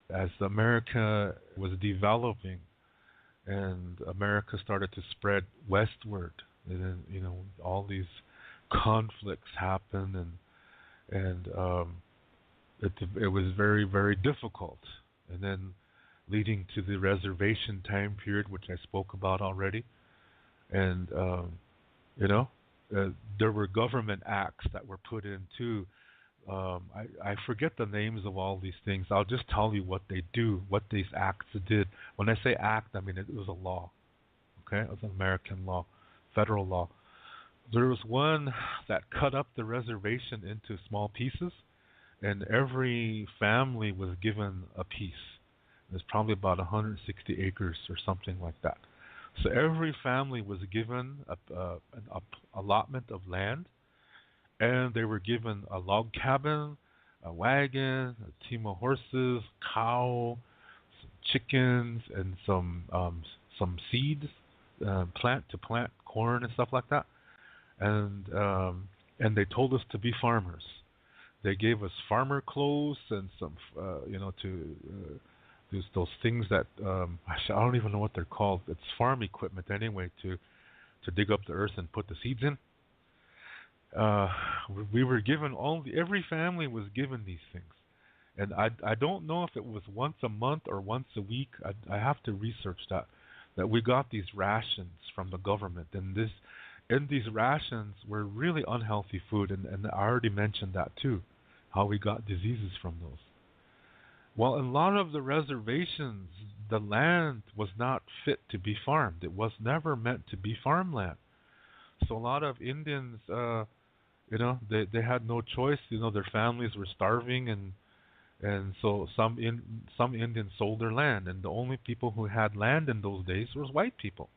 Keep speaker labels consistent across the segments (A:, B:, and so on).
A: As America was developing and America started to spread westward, and then all these conflicts happened, and it was very very difficult, and then leading to the reservation time period, which I spoke about already, and you know there were government acts that were put into. I forget the names of all these things. I'll just tell you what they do, what these acts did. When I say act, I mean it was a law. Okay, it was an American law, federal law. There was one that cut up the reservation into small pieces, and every family was given a piece. It's probably about 160 acres or something like that. So every family was given an allotment of land, and they were given a log cabin, a wagon, a team of horses, cow, some chickens, and some seeds, plant to plant corn and stuff like that. And they told us to be farmers. They gave us farmer clothes and some, to those things that I don't even know what they're called. It's farm equipment anyway to dig up the earth and put the seeds in. Uh, we were given every family was given these things, and I don't know if it was once a month or once a week. I have to research that. That we got these rations from the government, and in these rations were really unhealthy food, and I already mentioned that too, how we got diseases from those. Well, in a lot of the reservations, the land was not fit to be farmed. It was never meant to be farmland. So a lot of Indians, they had no choice. Their families were starving, and so some Indians sold their land, and the only people who had land in those days was white people,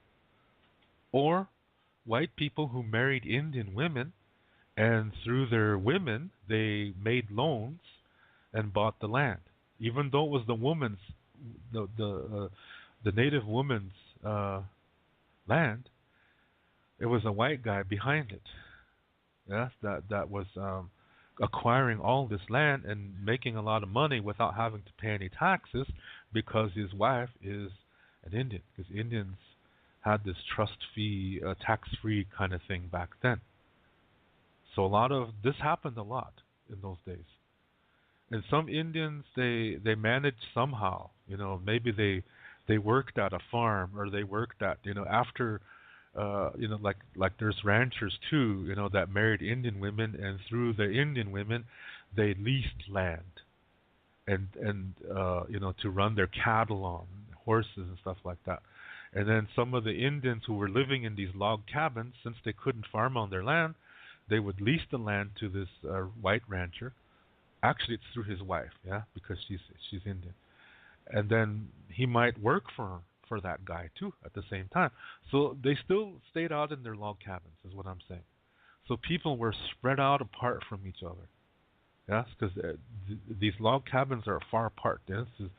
A: or white people who married Indian women, and through their women they made loans and bought the land, even though it was the native woman's land. It was a white guy behind it. Yes, that was acquiring all this land and making a lot of money without having to pay any taxes because his wife is an Indian. Because Indians had this trust fee, tax free kind of thing back then. So a lot of this happened a lot in those days. And some Indians they managed somehow. Maybe they worked at a farm or they worked at after like there's ranchers too, that married Indian women, and through the Indian women, they leased land and to run their cattle on, horses and stuff like that. And then some of the Indians who were living in these log cabins, since they couldn't farm on their land, they would lease the land to this white rancher. Actually, it's through his wife, yeah, because she's Indian, and then he might work for that guy too at the same time. So they still stayed out in their log cabins, is what I'm saying. So people were spread out apart from each other. Yes, because these log cabins are far apart. Yeah? This is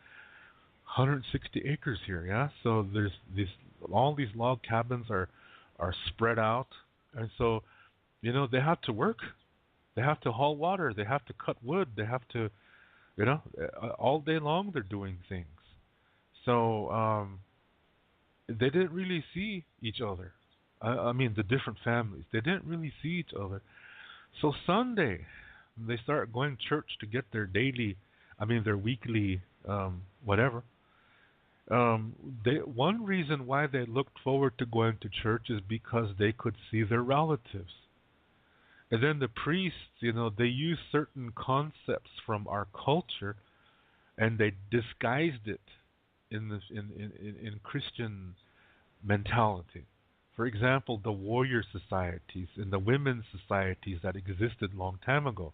A: 160 acres here. Yeah, so there's all these log cabins are spread out, and so they have to work. They have to haul water. They have to cut wood. They have to, all day long they're doing things. So they didn't really see each other. I mean, the different families. They didn't really see each other. So Sunday, they start going to church to get their weekly, whatever. One reason why they looked forward to going to church is because they could see their relatives. And then the priests, they use certain concepts from our culture, and they disguised it in Christian mentality. For example, the warrior societies and the women's societies that existed long time ago.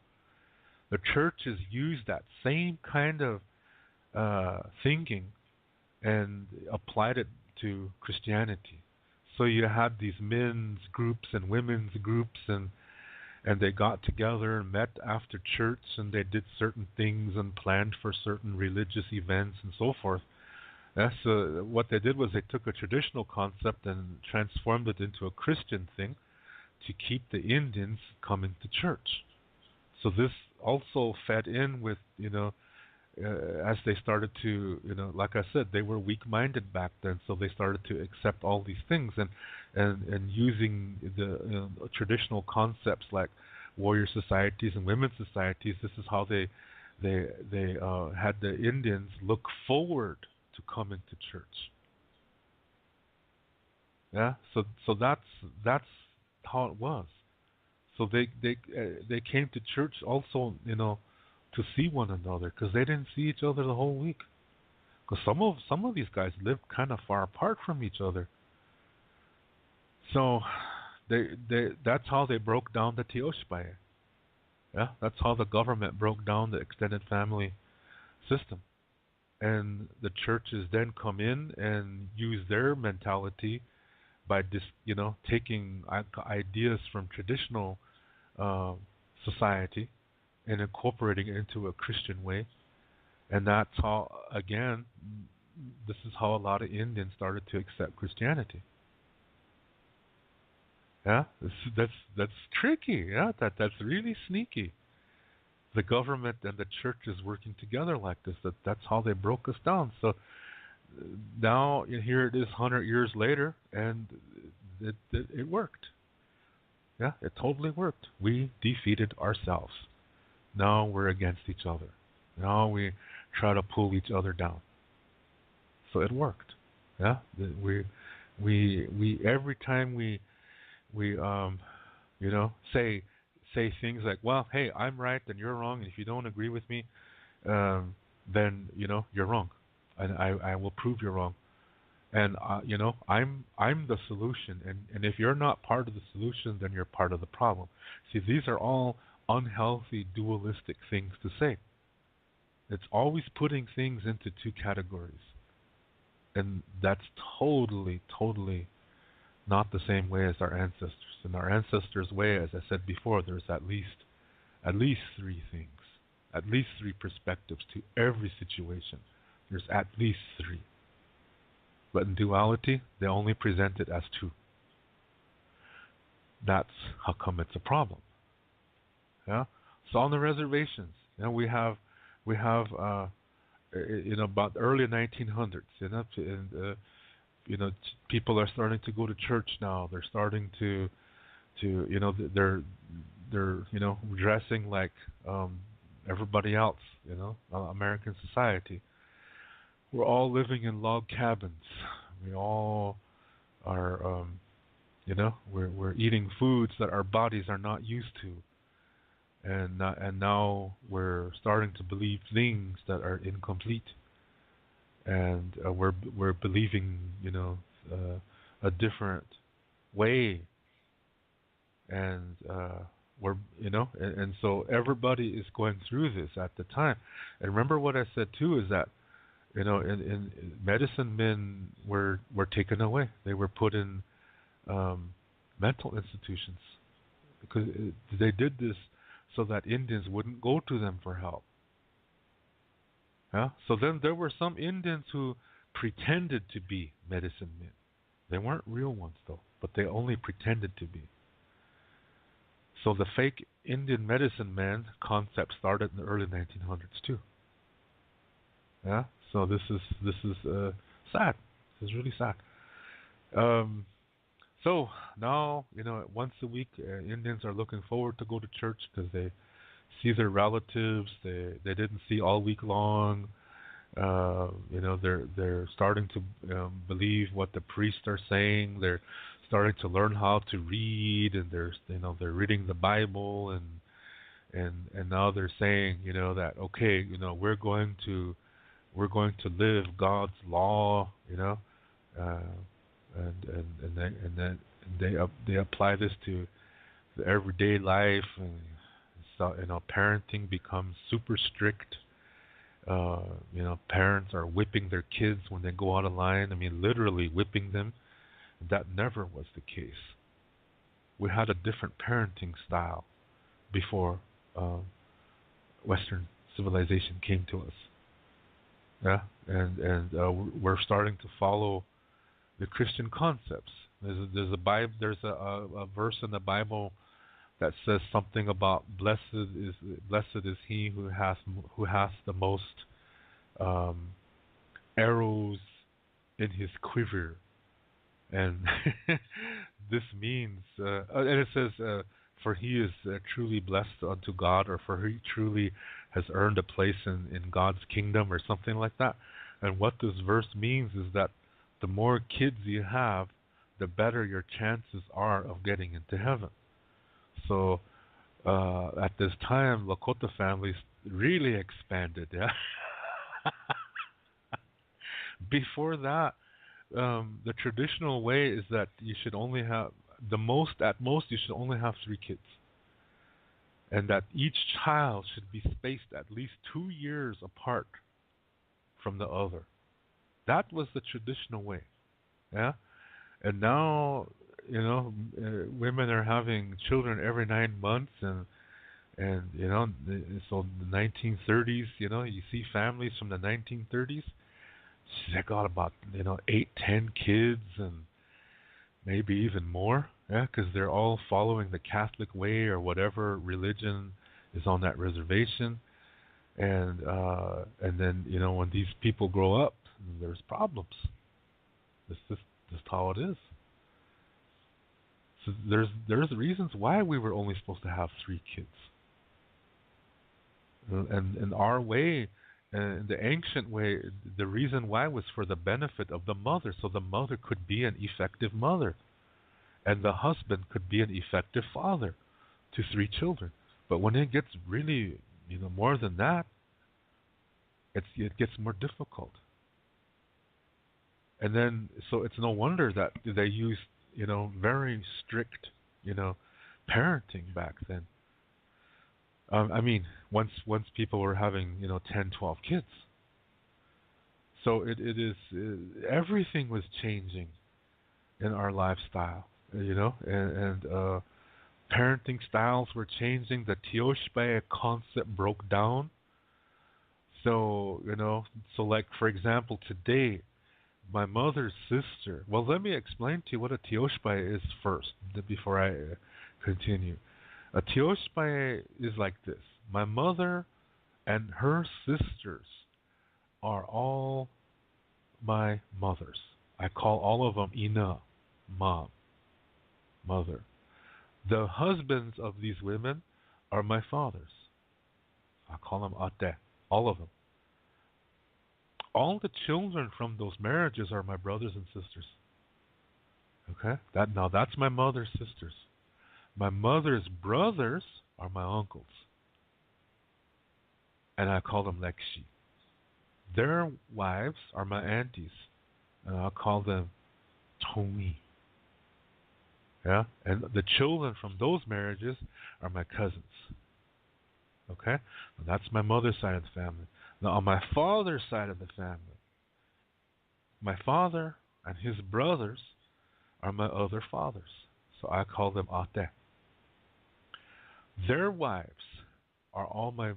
A: The churches used that same kind of thinking and applied it to Christianity. So you had these men's groups and women's groups, and they got together and met after church, and they did certain things and planned for certain religious events and so forth. That's what they did was they took a traditional concept and transformed it into a Christian thing to keep the Indians coming to church. So this also fed in with as they started to, like I said, they were weak-minded back then, so they started to accept all these things and using the traditional concepts like warrior societies and women's societies. This is how they had the Indians look forward to coming to church. Yeah, so that's how it was. So they came to church also, to see one another because they didn't see each other the whole week. Because some of these guys lived kind of far apart from each other. So they that's how they broke down the Tioshpaye. Yeah, that's how the government broke down the extended family system. And the churches then come in and use their mentality by taking ideas from traditional uh, society and incorporating it into a Christian way. And that's how, again, this is how a lot of Indians started to accept Christianity. Yeah, that's tricky. Yeah, that's really sneaky. The government and the church is working together like this. That's how they broke us down. So now here it is, 100 years later, and it worked. Yeah, it totally worked. We defeated ourselves. Now we're against each other. Now we try to pull each other down. So it worked. Yeah, we every time we say things like, well, hey, I'm right and you're wrong, and if you don't agree with me, then you're wrong, and I will prove you're wrong. And I'm the solution, and if you're not part of the solution, then you're part of the problem. See, these are all unhealthy, dualistic things to say. It's always putting things into two categories, and that's totally, totally not the same way as our ancestors. In our ancestors' way, as I said before, there's at least three things, at least three perspectives to every situation. There's at least three. But in duality, they only present it as two. That's how come it's a problem. Yeah. So on the reservations, we have about the early 1900s, and people are starting to go to church now. They're starting to they're dressing like everybody else, American society. We're all living in log cabins. We all are, we're eating foods that our bodies are not used to, and now we're starting to believe things that are incomplete, and we're believing, a different way, and and so everybody is going through this at the time. And remember what I said too is that in medicine men were taken away. They were put in mental institutions because they did this so that Indians wouldn't go to them for help. Yeah. So then there were some Indians who pretended to be medicine men. They weren't real ones though, but they only pretended to be. So the fake Indian medicine man concept started in the early 1900s too. Yeah. So this is sad. This is really sad. So now once a week, Indians are looking forward to go to church because they see their relatives they didn't see all week long. They're starting to believe what the priests are saying. They're starting to learn how to read, and they're reading the Bible, and now they're saying that okay, we're going to live God's law, and they apply this to the everyday life, and so parenting becomes super strict. Parents are whipping their kids when they go out of line. I mean, literally whipping them. That never was the case. We had a different parenting style before Western civilization came to us. Yeah, and we're starting to follow the Christian concepts. There's a verse in the Bible that says something about blessed is he who has the most um, arrows in his quiver, and this means, and it says, for he is truly blessed unto God, or for he truly has earned a place in God's kingdom, or something like that. And what this verse means is that the more kids you have, the better your chances are of getting into heaven. So at this time, Lakota families really expanded. Yeah. Before that, the traditional way is that you should only have at most you should only have three kids, and that each child should be spaced at least 2 years apart from the other. That was the traditional way. Yeah, and now women are having children every 9 months, and so the 1930s. You see families from the 1930s. They got about 8, 10 kids, and maybe even more. Yeah, because they're all following the Catholic way or whatever religion is on that reservation, and then when these people grow up, there's problems. This is how it is. So there's reasons why we were only supposed to have three kids, and in our way, in the ancient way, the reason why was for the benefit of the mother, so the mother could be an effective mother, and the husband could be an effective father to three children. But when it gets really, more than that, it gets more difficult. And then, so it's no wonder that they used, very strict, you know, parenting back then. I mean, once people were having, 10, 12 kids. So it is everything was changing in our lifestyle, and parenting styles were changing. The Tioshbae concept broke down. So, like for example, today, my mother's sister. Well, let me explain to you what a Tioshbae is first, before I continue. A Tioshbae is like this. My mother and her sisters are all my mothers. I call all of them Ina, mom, mother. The husbands of these women are my fathers. I call them Ate, all of them. All the children from those marriages are my brothers and sisters. Okay? That's my mother's sisters. My mother's brothers are my uncles. And I call them Lekshi. Their wives are my aunties. And I call them Tomi. Yeah? And the children from those marriages are my cousins. Okay? And that's my mother's side of the family. Now, on my father's side of the family, my father and his brothers are my other fathers. So I call them Ate. Their wives are all my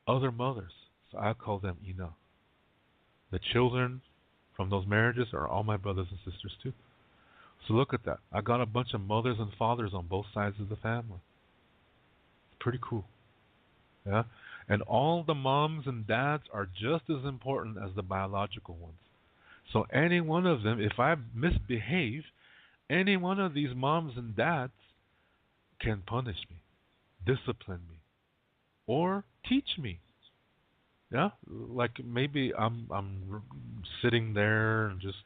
A: other mothers. So I call them Ina. The children from those marriages are all my brothers and sisters too. So look at that. I got a bunch of mothers and fathers on both sides of the family. It's pretty cool. Yeah? And all the moms and dads are just as important as the biological ones. So any one of them, if I misbehave, any one of these moms and dads can punish me, discipline me, or teach me. Yeah, like maybe I'm sitting there and just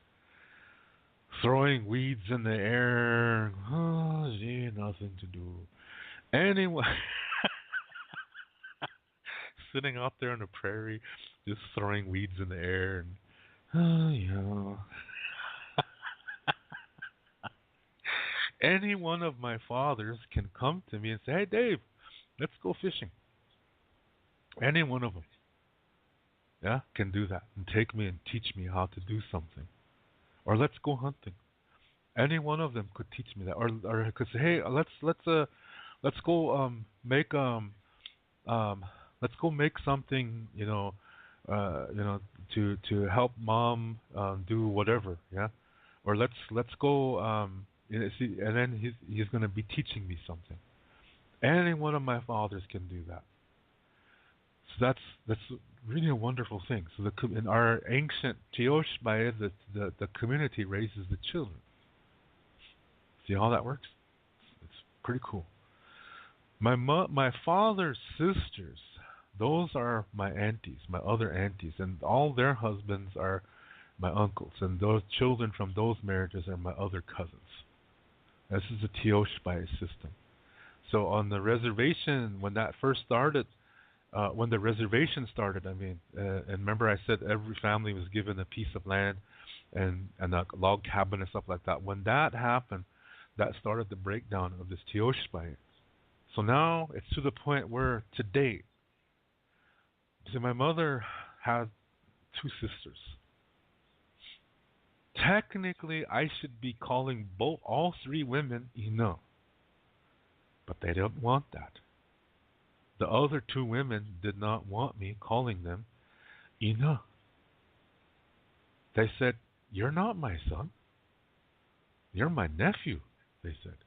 A: throwing weeds in the air. Oh, gee, nothing to do. Anyway, sitting out there on the prairie, just throwing weeds in the air, and oh yeah. Any one of my fathers can come to me and say, "Hey, Dave, let's go fishing." Any one of them, yeah, can do that and take me and teach me how to do something. Or let's go hunting. Any one of them could teach me that, or could say, "Hey, let's go make um let's go make something, to help mom do whatever, yeah." Or let's go see, and then he's going to be teaching me something. Any one of my fathers can do that. So that's really a wonderful thing. So in our ancient Tioshbai, the community raises the children. See how that works? It's pretty cool. My father's sisters, those are my aunties, my other aunties, and all their husbands are my uncles, and those children from those marriages are my other cousins. This is a Tioshbai system. So on the reservation, when that first started, when the reservation started, I mean, and remember I said every family was given a piece of land and a log cabin and stuff like that. When that happened, that started the breakdown of this Tioshbai. So now it's to the point where today, see, my mother had two sisters. Technically, I should be calling all three women Ina, but they didn't want that. The other two women did not want me calling them Ina. They said, "You're not my son. You're my nephew," they said.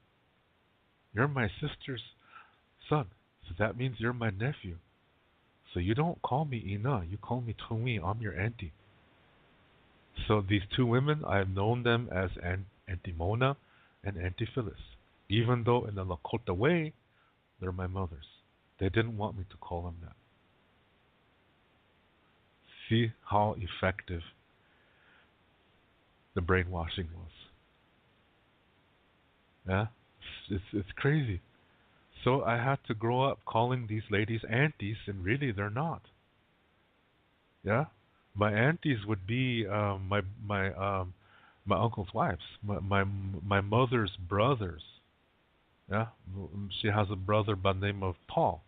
A: "You're my sister's son, so that means you're my nephew. So you don't call me Ina, you call me Tumi. I'm your auntie." So these two women, I've known them as Auntie Mona and Auntie Phyllis. Even though in the Lakota way, they're my mothers. They didn't want me to call them that. See how effective the brainwashing was. Yeah? It's crazy. So I had to grow up calling these ladies aunties, and really they're not. Yeah? My aunties would be my uncle's wives, my mother's brothers. Yeah, she has a brother by the name of Paul,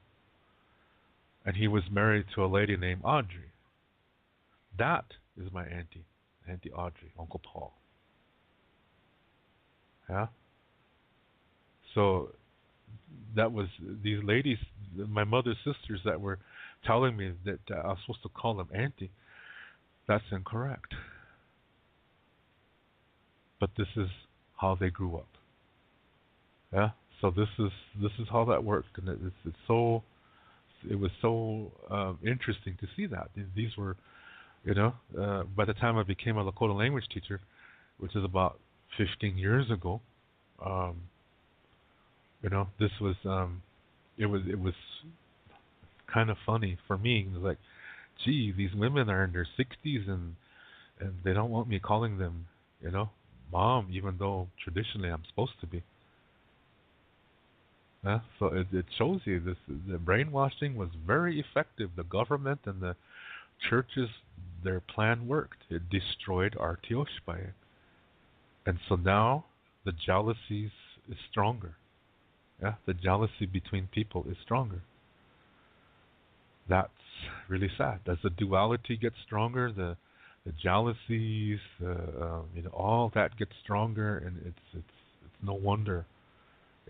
A: and he was married to a lady named Audrey. That is my auntie, Auntie Audrey, Uncle Paul. Yeah. So that was these ladies, my mother's sisters, that were telling me that I was supposed to call them auntie. That's incorrect. But this is how they grew up. Yeah. So this is how that worked, and it was so interesting to see that these were, by the time I became a Lakota language teacher, which is about 15 years ago, this was it was kind of funny for me. It was like, gee, these women are in their 60s and they don't want me calling them, mom, even though traditionally I'm supposed to be. Yeah, so it shows you the brainwashing was very effective. The government and the churches, their plan worked. It destroyed our Tioshpai. And so now the jealousy is stronger. Yeah, the jealousy between people is stronger. That's really sad. As the duality gets stronger, the jealousies, all that gets stronger, and it's no wonder.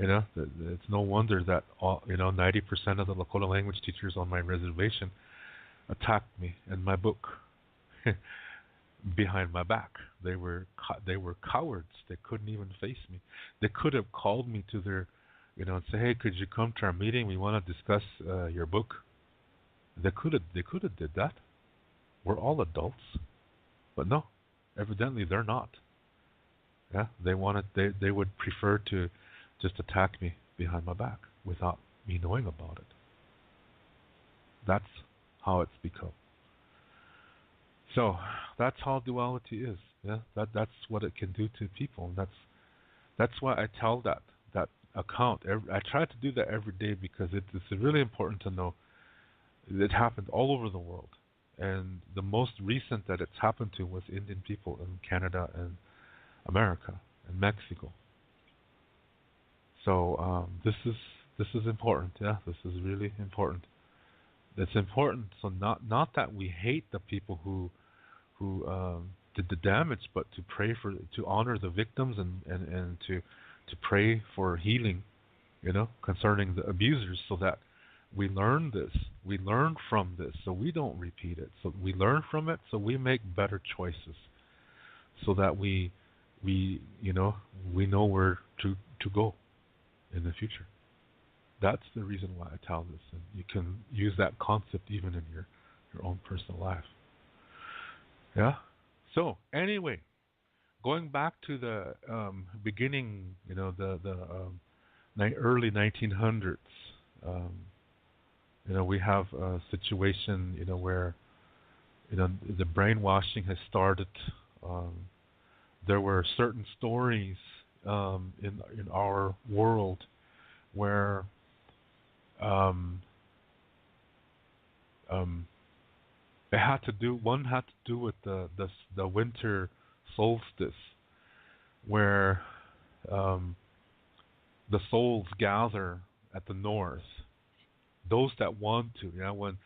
A: It's no wonder that 90% of the Lakota language teachers on my reservation attacked me and my book behind my back. They were cowards. They couldn't even face me. They could have called me to their, and say, "Hey, could you come to our meeting? We want to discuss your book." They could have did that. We're all adults, but no, evidently they're not. Yeah, they would prefer to just attack me behind my back without me knowing about it. That's how it's become. So that's how duality is. Yeah, that's what it can do to people. And that's why I tell that account. I try to do that every day because it's really important to know. It happened all over the world, and the most recent that it's happened to was Indian people in Canada and America and Mexico. So this is important. Yeah, this is really important. It's important. So not that we hate the people who did the damage, but to honor the victims and to pray for healing, concerning the abusers, so that we learn this. We learn from this, so we don't repeat it. So we learn from it, so we make better choices, so that we know where to go in the future. That's the reason why I tell this, and you can use that concept even in your your own personal life. Yeah. So anyway, going back to the beginning, the early 1900s. Um, we have a situation, where the brainwashing has started. Um, there were certain stories in our world where um, um, it had to do. One had to do with the winter solstice, where um, the souls gather at the north. Those that want to, when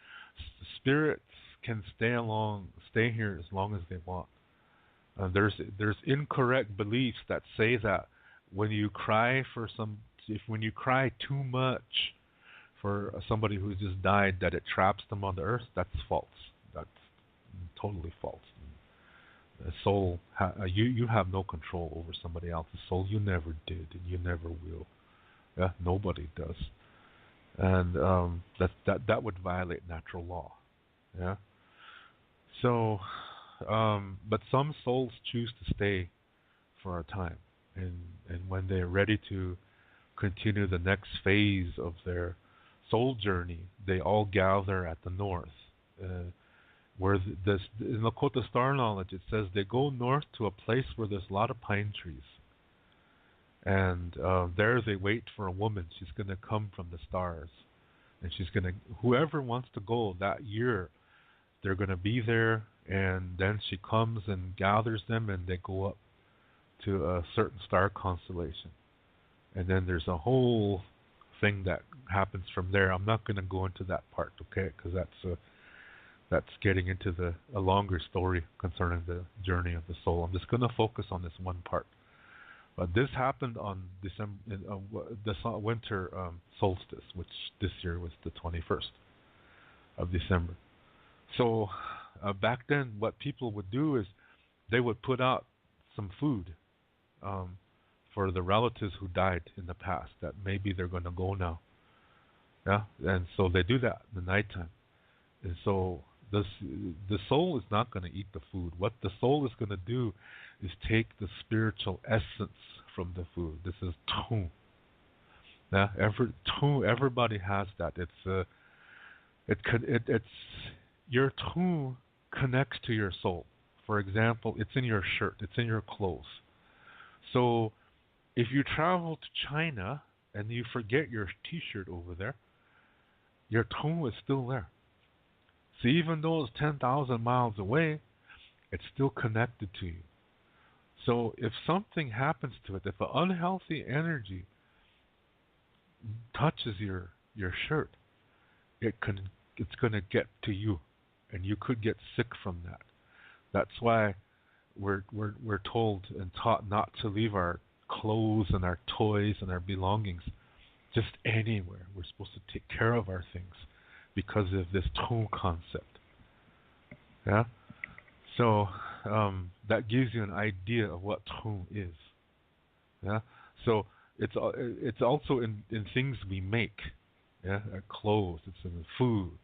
A: spirits can stay here as long as they want. There's incorrect beliefs that say that when you cry when you cry too much for somebody who just died, that it traps them on the earth. That's false. That's totally false. A soul, you have no control over somebody else's soul. You never did, and you never will. Yeah, nobody does, and that would violate natural law. Yeah. So, but some souls choose to stay for a time, and when they're ready to continue the next phase of their soul journey, they all gather at the north. Uh, where in Lakota star knowledge, it says they go north to a place where there's a lot of pine trees, and there they wait for a woman. She's going to come from the stars, and she's going to whoever wants to go that year. They're going to be there, and then she comes and gathers them, and they go up to a certain star constellation. And then there's a whole thing that happens from there. I'm not going to go into that part, okay? Because that's getting into a longer story concerning the journey of the soul. I'm just going to focus on this one part. But this happened on the winter solstice, which this year was the 21st of December. So back then, what people would do is they would put out some food for the relatives who died in the past that maybe they're going to go now. Yeah, and so they do that in the nighttime. And so the soul is not going to eat the food. What the soul is going to do is take the spiritual essence from the food. This is tu. Yeah, everybody has that. It's your tu connects to your soul. For example, it's in your shirt, it's in your clothes. So if you travel to China and you forget your T-shirt over there, your tu is still there. So even though it's 10,000 miles away, it's still connected to you. So if something happens to it, if an unhealthy energy touches your shirt, it's going to get to you, and you could get sick from that. That's why we're told and taught not to leave our clothes and our toys and our belongings just anywhere. We're supposed to take care of our things because of this tu concept. Yeah. So that gives you an idea of what tu is. Yeah. So it's also in things we make. Yeah. Our clothes. It's in food.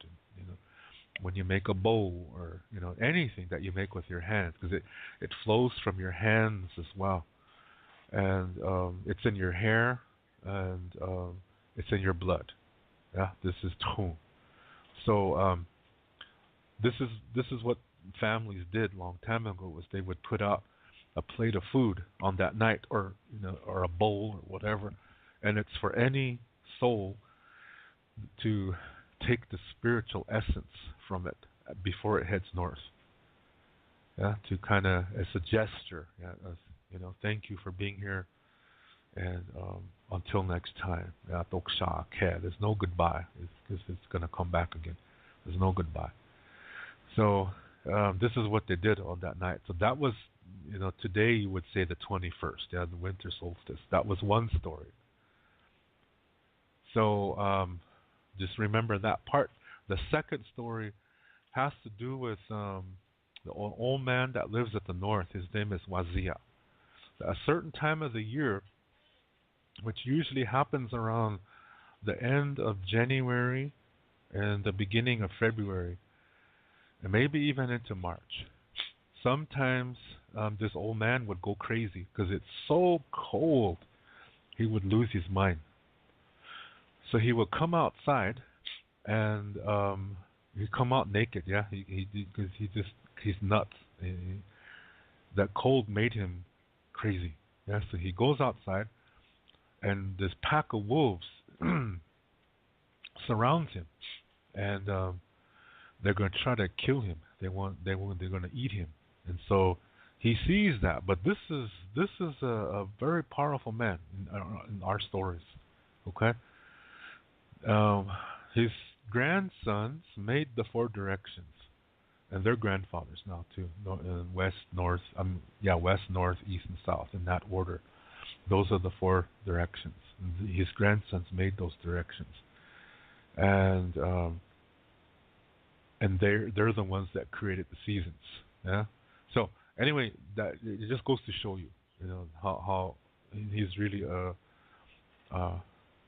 A: When you make a bow or anything that you make with your hands, because it flows from your hands as well, and it's in your hair, and it's in your blood. Yeah, this is tu. So this is what families did long time ago, was they would put out a plate of food on that night, or or a bowl or whatever, and it's for any soul to take the spiritual essence from it before it heads north. Yeah, to kind of as a gesture. Yeah, thank you for being here, and until next time. Yeah, doksha ke. There's no goodbye, because it's going to come back again. There's no goodbye. So this is what they did on that night. So that was, today you would say the 21st. Yeah, the winter solstice. That was one story. So just remember that part. The second story has to do with the old man that lives at the north. His name is Wazia. At a certain time of the year, which usually happens around the end of January and the beginning of February, and maybe even into March. Sometimes this old man would go crazy because it's so cold. He would lose his mind. So he would come outside and he'd come out naked. Yeah, because he's nuts. That cold made him crazy. Yeah, so he goes outside and this pack of wolves surrounds him, and they're going to try to kill him. They're going to eat him, and so he sees that. But this is a very powerful man in our stories. Okay, um, his grandsons made the four directions, and their grandfathers now too. West, north, west, north, east, and south in that order. Those are the four directions. His grandsons made those directions, and they're the ones that created the seasons. Yeah. So anyway, that it just goes to show you, how he's really a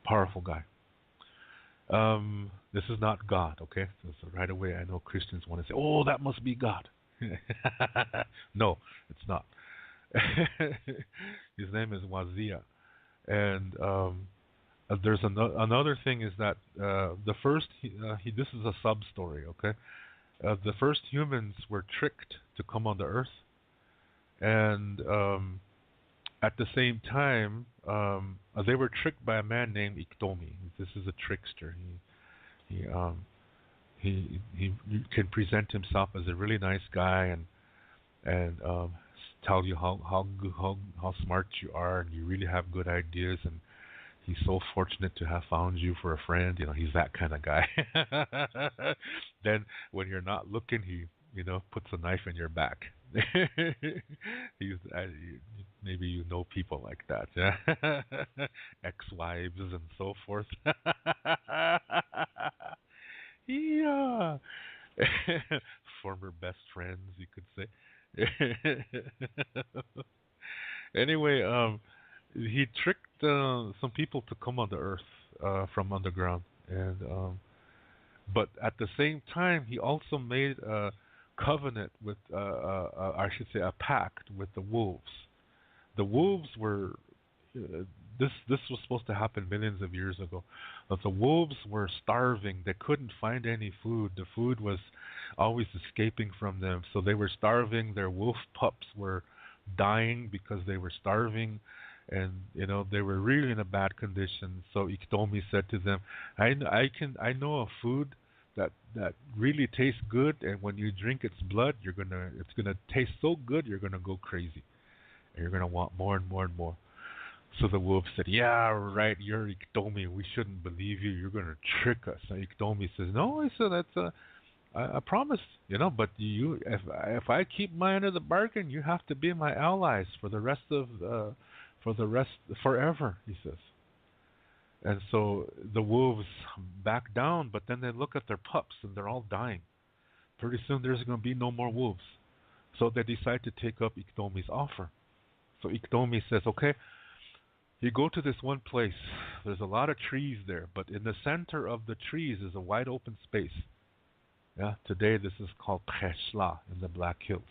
A: powerful guy. This is not God, okay? So right away, I know Christians want to say, "Oh, that must be God." No, it's not. His name is Wazia, and there's another thing is that the first this is a sub story, okay? The first humans were tricked to come on the earth, and at the same time, they were tricked by a man named Iktomi. This is a trickster. He he can present himself as a really nice guy and tell you how smart you are and you really have good ideas, and he's so fortunate to have found you for a friend. He's that kind of guy. Then when you're not looking, he puts a knife in your back. He's maybe people like that, yeah? Ex-wives and so forth. Yeah. Former best friends, you could say. Anyway, he tricked some people to come on the earth from underground, and but at the same time, he also made a covenant with, I should say, a pact with the wolves. The wolves were this was supposed to happen millions of years ago. But the wolves were starving. They couldn't find any food. The food was always escaping from them. So they were starving. Their wolf pups were dying because they were starving, and they were really in a bad condition. So Iktomi said to them, I know a food that really tastes good, and when you drink its blood, it's gonna taste so good you're gonna go crazy, and you're gonna want more and more and more. So the wolf said, "Yeah, right. You're Iktomi. We shouldn't believe you. You're gonna trick us." And Iktomi says, "No," I said, "That's I promise, but if I keep my end of the bargain, you have to be my allies for the rest forever," he says. And so the wolves back down, but then they look at their pups and they're all dying. Pretty soon there's going to be no more wolves. So they decide to take up Iktomi's offer. So Iktomi says, "Okay, you go to this one place. There's a lot of trees there, but in the center of the trees is a wide open space. Yeah, today this is called Preshla in the Black Hills.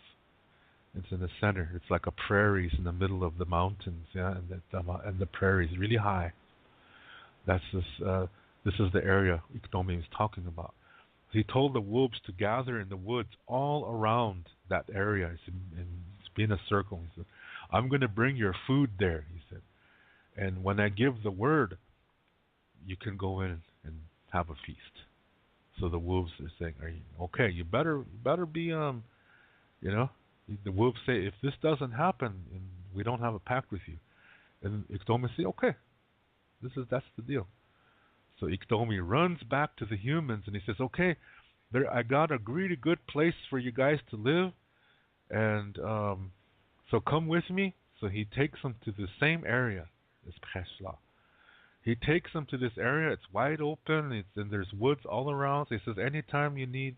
A: It's in the center. It's like a prairies in the middle of the mountains. Yeah, and the prairies really high. That's this. This is the area Iktomi is talking about. He told the wolves to gather in the woods all around that area. It's been a circle. He said, "I'm going to bring your food there," he said. "And when I give the word, you can go in and have a feast." So the wolves are saying, "Are you okay? You better be you know." The wolves say, "If this doesn't happen, and we don't have a pact with you," and Iktomi say, "Okay, that's the deal." So Iktomi runs back to the humans and he says, "Okay, I got a really good place for you guys to live, and so come with me." So he takes them to the same area as Preshla. He takes them to this area. It's wide open. And there's woods all around. So he says, anytime you need,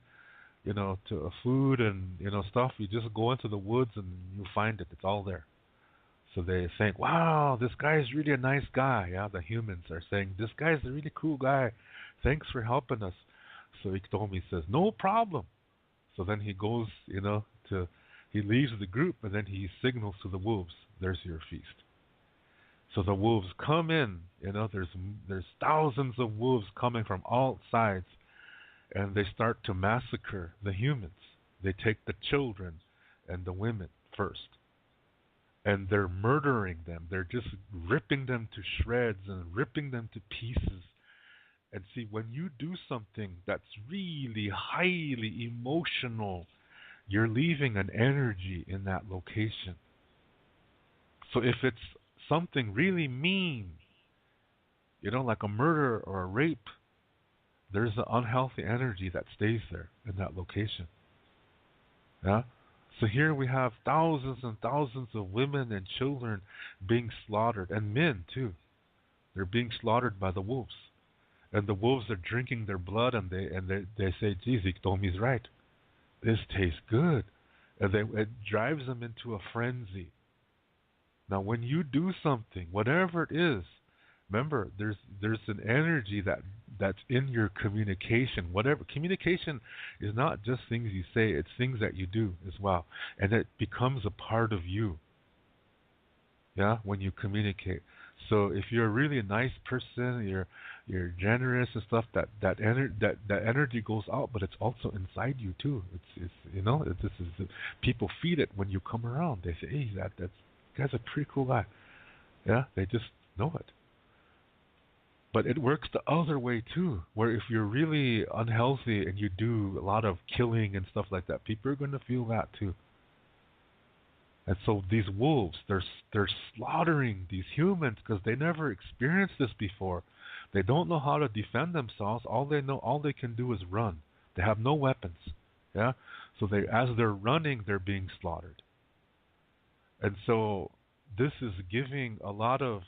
A: to food and stuff, you just go into the woods and you find it. It's all there. So they think, "Wow, this guy is really a nice guy." Yeah, the humans are saying, "This guy's a really cool guy. Thanks for helping us." So Iktomi says, "No problem." So then he goes, he leaves the group and then he signals to the wolves, "There's your feast." So the wolves come in. There's thousands of wolves coming from all sides, and they start to massacre the humans. They take the children and the women first, and they're murdering them. They're just ripping them to shreds and ripping them to pieces. And see, when you do something that's really highly emotional, you're leaving an energy in that location. So if it's something really mean, like a murder or a rape, there's an unhealthy energy that stays there in that location. Yeah? So here we have thousands and thousands of women and children being slaughtered, and men too. They're being slaughtered by the wolves. And the wolves are drinking their blood, and they say, "Geez, Iktomi's right. This tastes good." And it drives them into a frenzy. Now, when you do something, whatever it is, remember, there's an energy that's in your communication. Whatever communication is not just things you say; it's things that you do as well, and it becomes a part of you. Yeah, when you communicate. So if you're a really nice person, you're generous and stuff. That energy goes out, but it's also inside you too. This is people feed it when you come around. They say, "Hey, that guy's a pretty cool guy." Yeah, they just know it. But it works the other way too, where if you're really unhealthy and you do a lot of killing and stuff like that, people are going to feel that too. And so these wolves, they're slaughtering these humans because they never experienced this before. They don't know how to defend themselves. All they can do is run. They have no weapons. Yeah. So as they're running, they're being slaughtered. And so this is giving a lot of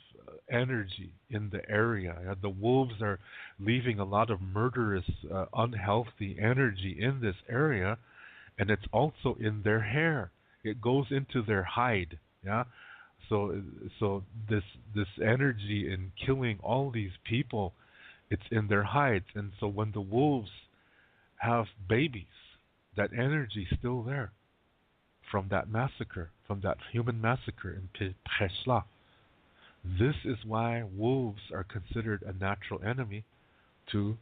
A: energy in the area. The wolves are leaving a lot of murderous, unhealthy energy in this area, and it's also in their hair. It goes into their hide. Yeah. So this energy in killing all these people, it's in their hides. And so when the wolves have babies, that energy is still there from that massacre, from that human massacre in Preshla. This is why wolves are considered a natural enemy to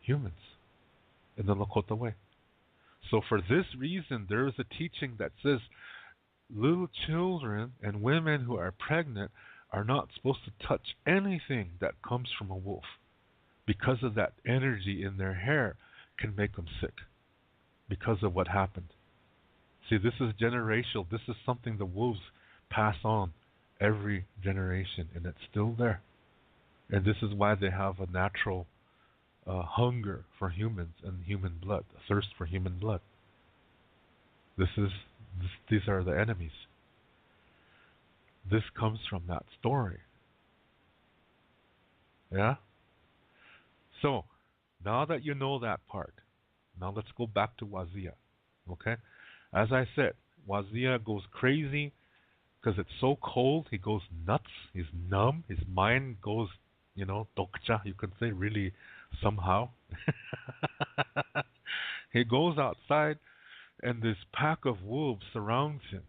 A: humans in the Lakota way. So for this reason, there is a teaching that says little children and women who are pregnant are not supposed to touch anything that comes from a wolf, because of that energy in their hair can make them sick because of what happened. See, this is generational. This is something the wolves pass on every generation, and it's still there. And this is why they have a natural hunger for humans and human blood, a thirst for human blood. These are the enemies. This comes from that story. Yeah? So, now that you know that part, now let's go back to Wazia. Okay? As I said, Wazia goes crazy because it's so cold. He goes nuts. He's numb. His mind goes, dokcha, you can say, really somehow. He goes outside, and this pack of wolves surrounds him.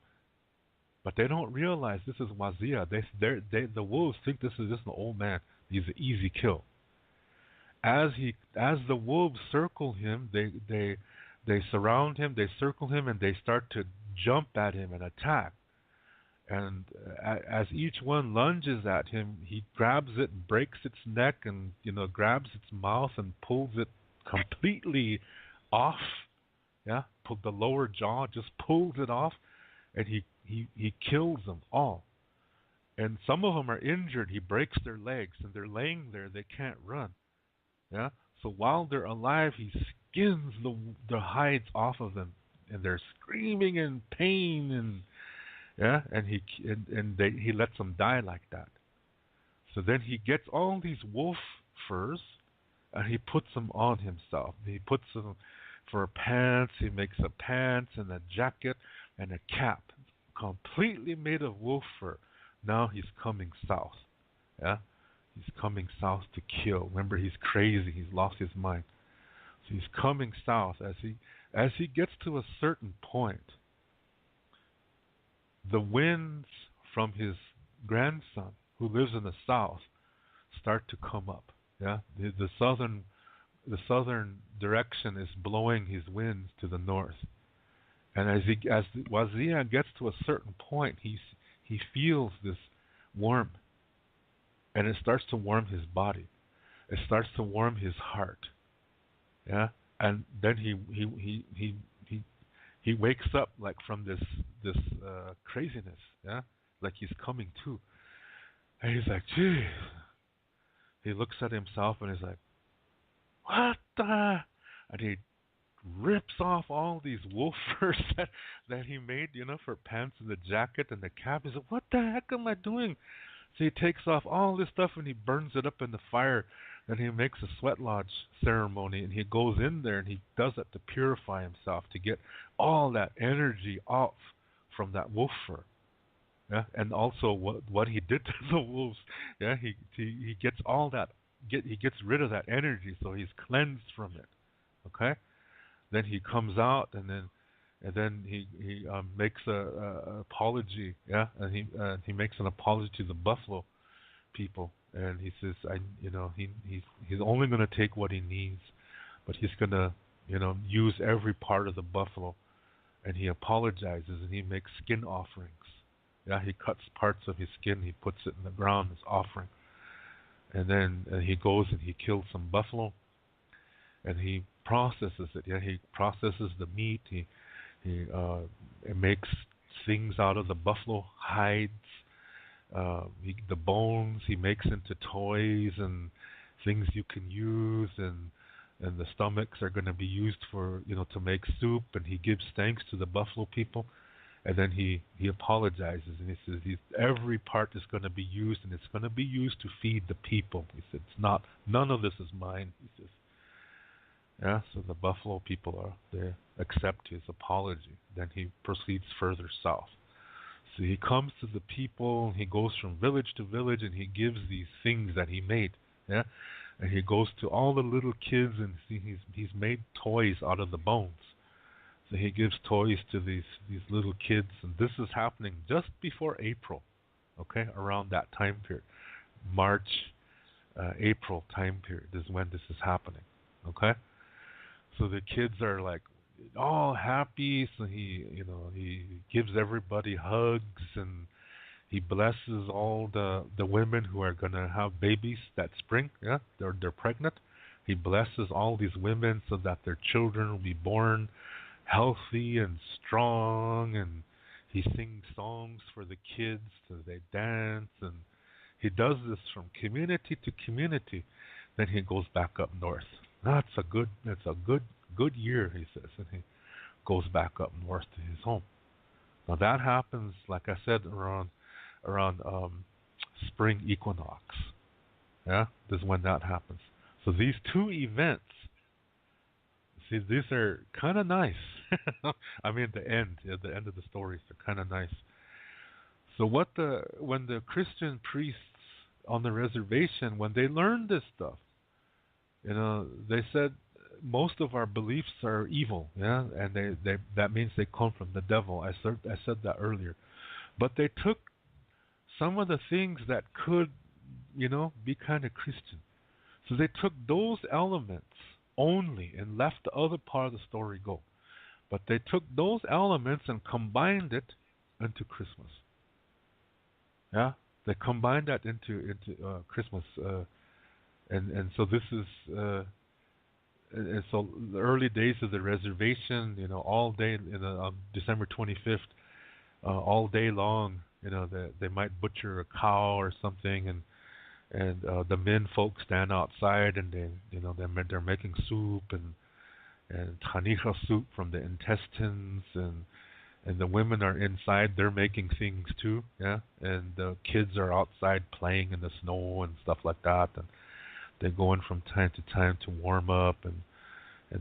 A: But they don't realize this is Wazia. The wolves think this is just an old man. He's an easy kill. As the wolves circle him, they surround him, they circle him, and they start to jump at him and attack. And as each one lunges at him, he grabs it and breaks its neck, and grabs its mouth and pulls it completely off. Yeah, pulled the lower jaw, just pulls it off, and he kills them all. And some of them are injured. He breaks their legs, and they're laying there. They can't run. Yeah. So while they're alive, he skins the hides off of them, and they're screaming in pain, and he lets them die like that. So then he gets all these wolf furs, and he puts them on himself. He puts them for pants. He makes a pants and a jacket and a cap, completely made of wolf fur. Now he's coming south. Yeah. He's coming south to kill. Remember, he's crazy. He's lost his mind. So he's coming south As he gets to a certain point, the winds from his grandson, who lives in the south, start to come up. Yeah, the southern direction is blowing his winds to the north, and as Wazia gets to a certain point, he feels this warmth, and it starts to warm his body. It starts to warm his heart. Yeah, and then he wakes up like from this craziness. Yeah, like he's coming to, and he's like, "Gee." He looks at himself and he's like, "What the?" And he rips off all these wolf furs that he made, for pants and the jacket and the cap. He's like, "What the heck am I doing?" So he takes off all this stuff and he burns it up in the fire. Then he makes a sweat lodge ceremony and he goes in there and he does it to purify himself, to get all that energy off from that wolf fur. Yeah, and also what he did to the wolves. Yeah, he gets all that he gets rid of that energy, so he's cleansed from it. Okay, then he comes out and then he makes a apology. Yeah, and he makes an apology to the buffalo people, and he says, he's only going to take what he needs, but he's going to use every part of the buffalo, and he apologizes and he makes skin offerings. Yeah, he cuts parts of his skin, he puts it in the ground as offering, and then he goes and he kills some buffalo, and he processes it. Yeah, he processes the meat. He makes things out of the buffalo hides. The bones he makes into toys and things you can use, and the stomachs are going to be used for to make soup. And he gives thanks to the buffalo people, and then he apologizes and he says every part is going to be used, and it's going to be used to feed the people. He said none of this is mine. He says. Yeah, so the buffalo people they accept his apology. Then he proceeds further south. So he comes to the people, he goes from village to village, and he gives these things that he made. Yeah, and he goes to all the little kids, and he's made toys out of the bones. So he gives toys to these little kids, and this is happening just before April. Okay, around that time period, March, April time period is when this is happening. Okay, so the kids are like all happy. So he gives everybody hugs, and he blesses all the women who are gonna have babies that spring. Yeah, they're pregnant. He blesses all these women so that their children will be born healthy and strong, and he sings songs for the kids so they dance, and he does this from community to community. Then he goes back up north. That's a good year, he says, and he goes back up north to his home. Now that happens, like I said, around spring equinox. Yeah, this is when that happens. So these two events, see, these are kind of nice. I mean, at the end of the stories, they're kind of nice. So when the Christian priests on the reservation, when they learned this stuff, they said most of our beliefs are evil, yeah, and they that means they come from the devil. I said that earlier, but they took some of the things that could, be kind of Christian. So they took those elements only and left the other part of the story go. But they took those elements and combined it into Christmas. Yeah, they combined that into Christmas, and so this is and so the early days of the reservation, all day, on December 25th, all day long, they might butcher a cow or something, and the men folks stand outside, and they're making soup and tanija soup from the intestines, and the women are inside, they're making things too, yeah, and the kids are outside playing in the snow and stuff like that, and they go in from time to time to warm up, and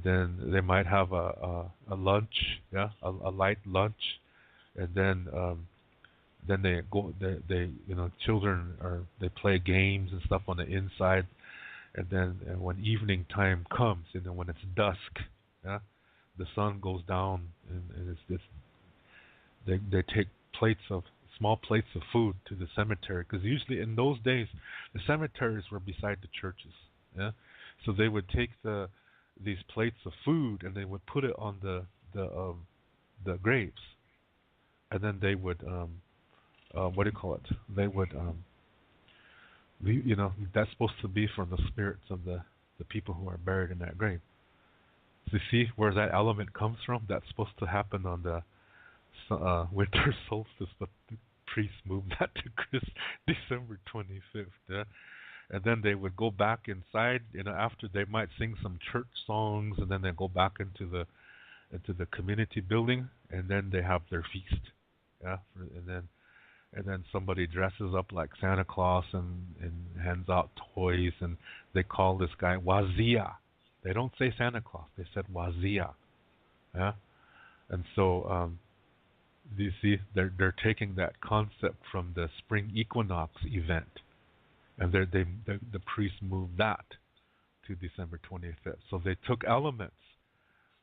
A: then they might have a lunch, yeah, a light lunch, and then they go, they children they play games and stuff on the inside, and then when evening time comes, when it's dusk, yeah, the sun goes down, and it's this. They take plates of small plates of food to the cemetery, because usually in those days the cemeteries were beside the churches. Yeah, so they would take these plates of food and they would put it on the graves, and then they would what do you call it? They would that's supposed to be from the spirits of the people who are buried in that grave. So you see where that element comes from? That's supposed to happen on the winter solstice, but the priests moved that to December 25th. Yeah? And then they would go back inside. After they might sing some church songs, and then they go back into the community building, and then they have their feast. Yeah, and then somebody dresses up like Santa Claus and hands out toys, and they call this guy Wazia. They don't say Santa Claus. They said Wazia. Yeah, and so you see, they're taking that concept from the spring equinox event, and the priests moved that to December 25th. So they took elements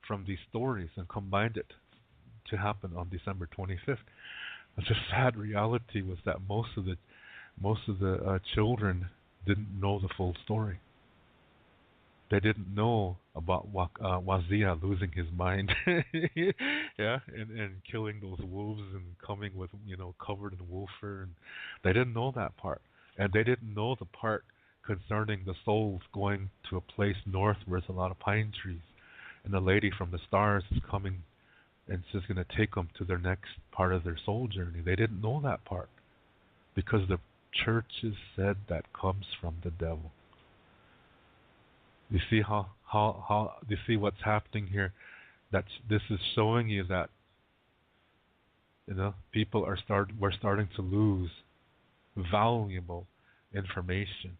A: from these stories and combined it to happen on December 25th. The sad reality was that most of the children didn't know the full story. They didn't know about Wazia losing his mind, yeah, and killing those wolves and coming with covered in wolf fur, and they didn't know that part, and they didn't know the part concerning the souls going to a place north where there's a lot of pine trees, and the lady from the stars is coming, and it's just going to take them to their next part of their soul journey. They didn't know that part because the churches said that comes from the devil. You see how you see what's happening here? This is showing you that people we're starting to lose valuable information,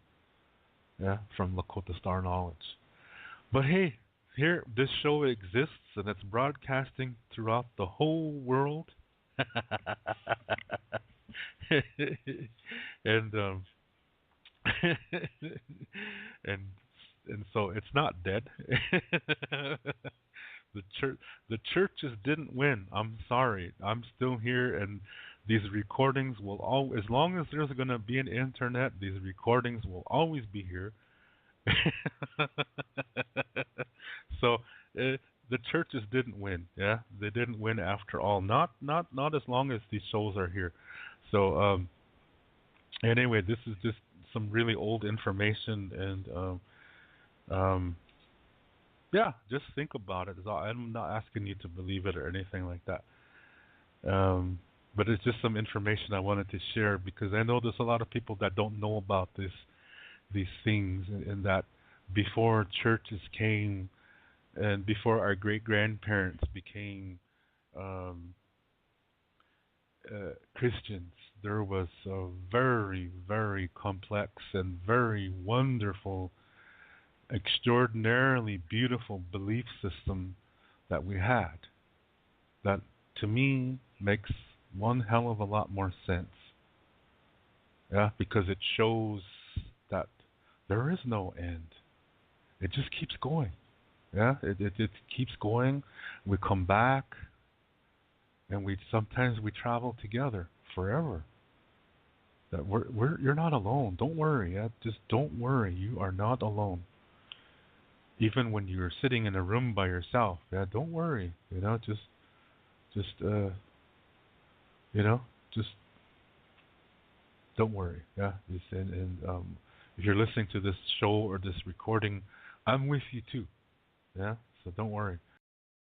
A: yeah, from Lakota Star knowledge. But hey, here this show exists and it's broadcasting throughout the whole world. and and and so it's not dead. The churches didn't win. I'm sorry. I'm still here, and these recordings will as long as there's going to be an internet, these recordings will always be here. So the churches didn't win. Yeah, they didn't win after all. Not as long as these shows are here. So anyway, this is just some really old information, and yeah, just think about it. I'm not asking you to believe it or anything like that. But it's just some information I wanted to share because I know there's a lot of people that don't know about these things, and that before churches came and before our great-grandparents became Christians, there was a very, very complex and very wonderful, extraordinarily beautiful belief system that we had that to me makes one hell of a lot more sense. Yeah, because it shows that there is no end. It just keeps going. Yeah, it keeps going. We come back, and sometimes we travel together forever. That you're not alone. Don't worry. Yeah, just don't worry. You are not alone. Even when you're sitting in a room by yourself, yeah, don't worry. Just don't worry. Yeah, and if you're listening to this show or this recording, I'm with you too. Yeah, so don't worry.